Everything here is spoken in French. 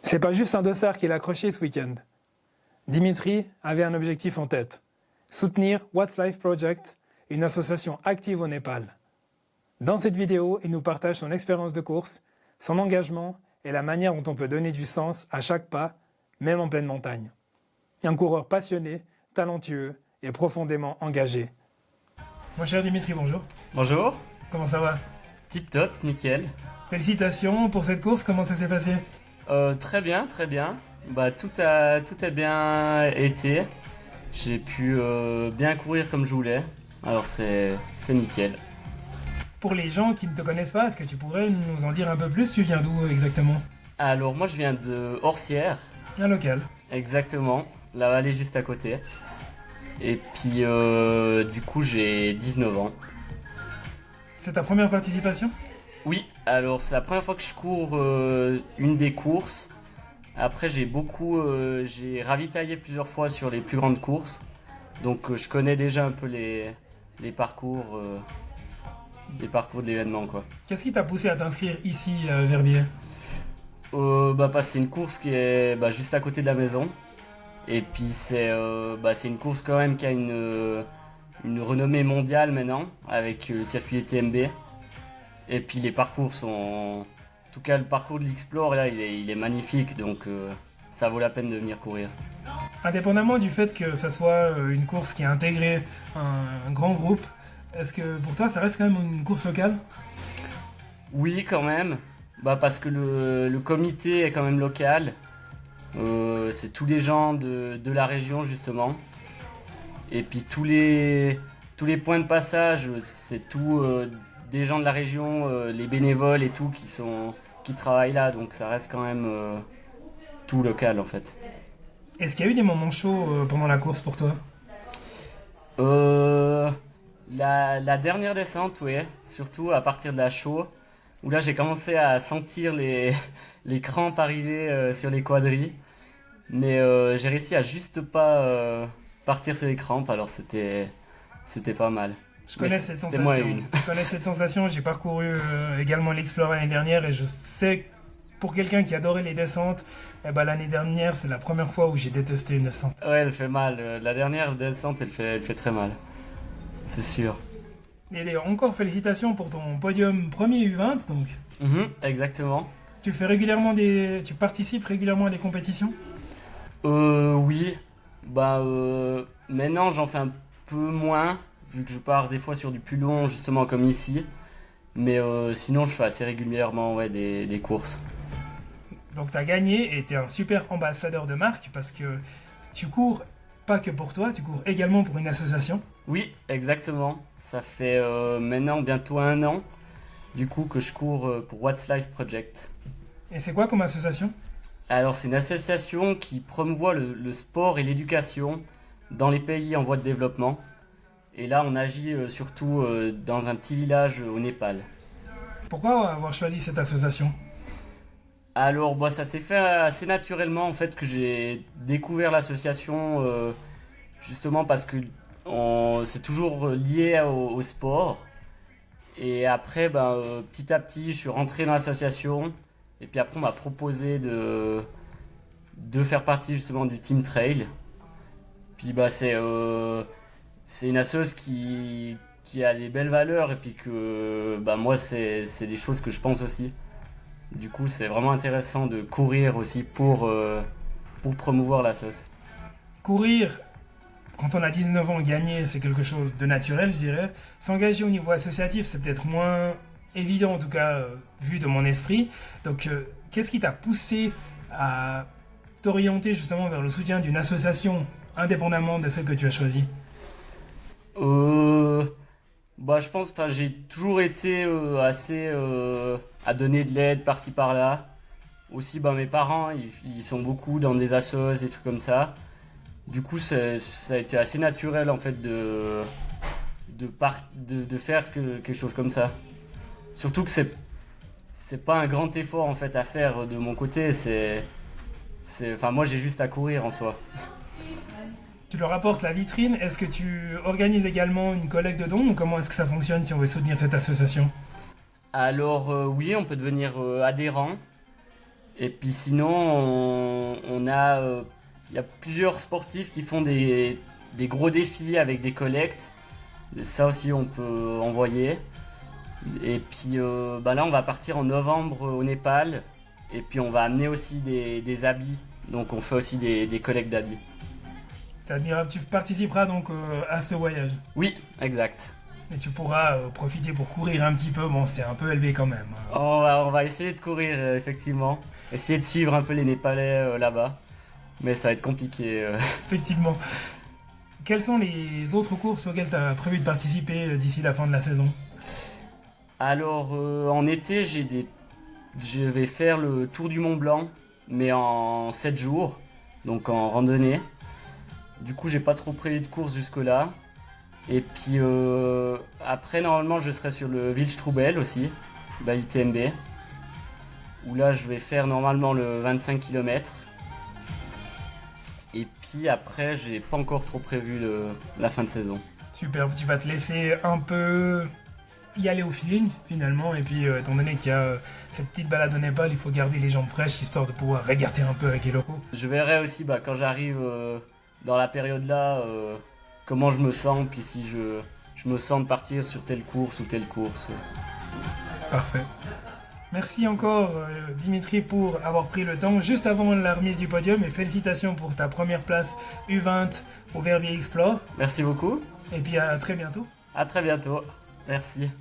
C'est pas juste un dossard qu'il a accroché ce week-end. Dimitri avait un objectif en tête. Soutenir What's Life Project, une association active au Népal. Dans cette vidéo, il nous partage son expérience de course, son engagement et la manière dont on peut donner du sens à chaque pas, même en pleine montagne. Un coureur passionné, talentueux et profondément engagé. Mon cher Dimitri, bonjour. Bonjour, Comment ça va? tip top, nickel. Félicitations pour cette course, comment ça s'est passé? Très bien, très bien. Tout a bien été. J'ai pu bien courir comme je voulais. Alors c'est nickel. Pour les gens qui ne te connaissent pas, est-ce que tu pourrais nous en dire un peu plus? Tu viens d'où exactement? Alors moi je viens de Orsières, Un local. exactement. La vallée juste à côté. Et puis du coup j'ai 19 ans. C'est ta première participation? Oui, alors c'est la première fois que je cours une des courses. Après j'ai ravitaillé plusieurs fois sur les plus grandes courses. Donc je connais déjà un peu les parcours de l'événement quoi. Qu'est-ce qui t'a poussé à t'inscrire ici à Verbier? Parce que c'est une course qui est juste à côté de la maison. Et puis c'est une course quand même qui a une renommée mondiale maintenant avec le circuit TMB. Et puis les parcours sont... En tout cas le parcours de l'Explore là il est magnifique donc ça vaut la peine de venir courir. Indépendamment du fait que ça soit une course qui a intégré un grand groupe, est-ce que pour toi ça reste quand même une course locale? Oui quand même, parce que le comité est quand même local. C'est tous les gens de la région justement. Et puis tous les points de passage, c'est tout des gens de la région, les bénévoles et tout qui travaillent là. Donc ça reste quand même tout local en fait. Est-ce qu'il y a eu des moments chauds pendant la course pour toi? La dernière descente, oui, surtout à partir de la chaux, où là j'ai commencé à sentir les crampes arriver sur les quadris. Mais j'ai réussi à juste pas partir sur les crampes, alors c'était pas mal. Je connais Mais cette c'était sensation. moins une. Je connais cette sensation. J'ai parcouru également l'Explore l'année dernière et je sais que pour quelqu'un qui adorait les descentes, l'année dernière c'est la première fois où j'ai détesté une descente. Ouais, elle fait mal. La dernière descente, elle fait très mal. C'est sûr. Et d'ailleurs encore félicitations pour ton podium premier U20 donc. Exactement. Tu participes régulièrement à des compétitions? Oui. Maintenant j'en fais un peu moins, vu que je pars des fois sur du plus long, justement comme ici. Mais sinon je fais assez régulièrement des courses. Donc tu as gagné et tu es un super ambassadeur de marque parce que tu cours pas que pour toi, tu cours également pour une association. Oui, exactement. Ça fait maintenant bientôt 1 an, du coup, que je cours pour What's Life Project. Et c'est quoi comme association? Alors, c'est une association qui promouvoit le sport et l'éducation dans les pays en voie de développement. Et là, on agit surtout dans un petit village au Népal. Pourquoi avoir choisi cette association? Alors, ça s'est fait assez naturellement, en fait, que j'ai découvert l'association, justement parce que c'est toujours lié au sport. Et après, petit à petit, je suis rentré dans l'association. Et puis après, on m'a proposé de faire partie justement du Team Trail. Puis c'est une assoce qui a des belles valeurs et puis que moi, c'est des choses que je pense aussi. Du coup, c'est vraiment intéressant de courir aussi pour promouvoir l'assoce. Courir, quand on a 19 ans, gagner, c'est quelque chose de naturel, je dirais. S'engager au niveau associatif, c'est peut-être moins évident, en tout cas, vu de mon esprit. Donc, qu'est-ce qui t'a poussé à t'orienter justement vers le soutien d'une association, indépendamment de celle que tu as choisie? Je pense que j'ai toujours été assez à donner de l'aide par-ci par-là. Aussi, mes parents, ils sont beaucoup dans des assos, des trucs comme ça. Du coup, ça a été assez naturel en fait de faire quelque chose comme ça. Surtout que c'est pas un grand effort en fait à faire de mon côté. Moi, j'ai juste à courir en soi. Tu leur apportes la vitrine. Est-ce que tu organises également une collecte de dons ou comment est-ce que ça fonctionne si on veut soutenir cette association? Alors oui, on peut devenir adhérent. Et puis sinon, on a, il y a plusieurs sportifs qui font des gros défis avec des collectes. Ça aussi, on peut envoyer. Et puis là, on va partir en novembre au Népal. Et puis on va amener aussi des habits. Donc on fait aussi des collectes d'habits. Tu participeras donc à ce voyage. Oui, exact. Et tu pourras profiter pour courir un petit peu. Bon, c'est un peu élevé quand même. On va essayer de courir, effectivement. Essayer de suivre un peu les Népalais là-bas. Mais ça va être compliqué. Effectivement. Quelles sont les autres courses auxquelles tu as prévu de participer d'ici la fin de la saison? Alors, en été, je vais faire le Tour du Mont Blanc, mais en 7 jours, donc en randonnée. Du coup, j'ai pas trop prévu de course jusque-là. Et puis après, normalement, je serai sur le Wildstrubel aussi, l'UTMB, où là, je vais faire normalement le 25 km. Et puis après, j'ai pas encore trop prévu la fin de saison. Super, tu vas te laisser un peu y aller au feeling finalement. Et puis, étant donné qu'il y a cette petite balade au Népal, il faut garder les jambes fraîches histoire de pouvoir regarder un peu avec les locaux. Je verrai aussi quand j'arrive dans la période là comment je me sens, puis si je me sens de partir sur telle course ou telle course. Parfait. Merci encore Dimitri pour avoir pris le temps juste avant la remise du podium et félicitations pour ta première place U20 au Verbier Explore. Merci beaucoup. Et puis à très bientôt. À très bientôt. Merci.